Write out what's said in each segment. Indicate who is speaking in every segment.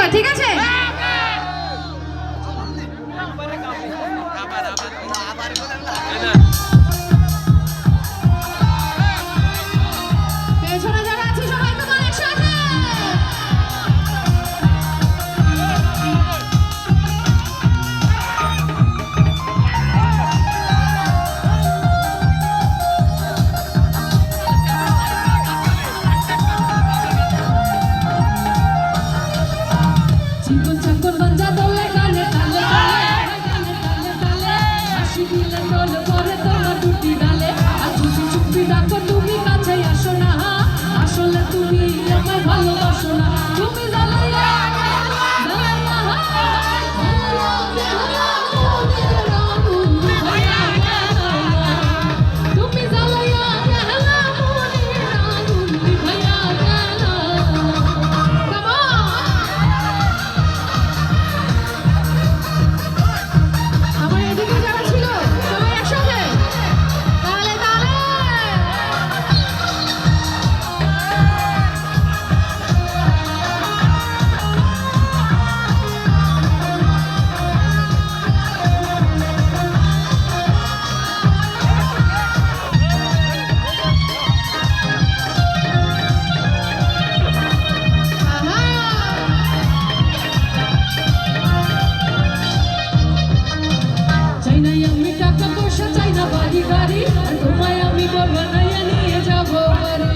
Speaker 1: হয়, ঠিক আছে? পেছনে যারা আছি সবাই তোমার একসাথে। চিকন চাকন বাঞ্জা দলে কালে কালে কালে কালে কালে হাসি দিলে দোল করে তোমার দুটি ডালে আর চুপি চুপি ডাকো তুমি কাছে আসো না আসলে তুমি আমায় ভালোবাসো না তুমি জ্বালাইয়া তুমি জ্বালাইয়া আমার এদিকে যারা ছিল সবাই একসাথে তালে তালে। চাই না আমি টাকা পয়সা, চাই না বাড়ি গাড়ি, আর তোমায় আমি বর বানাইয়া নিয়ে যাবো বাড়ি।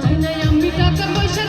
Speaker 1: চাই না আমি টাকা পয়সা,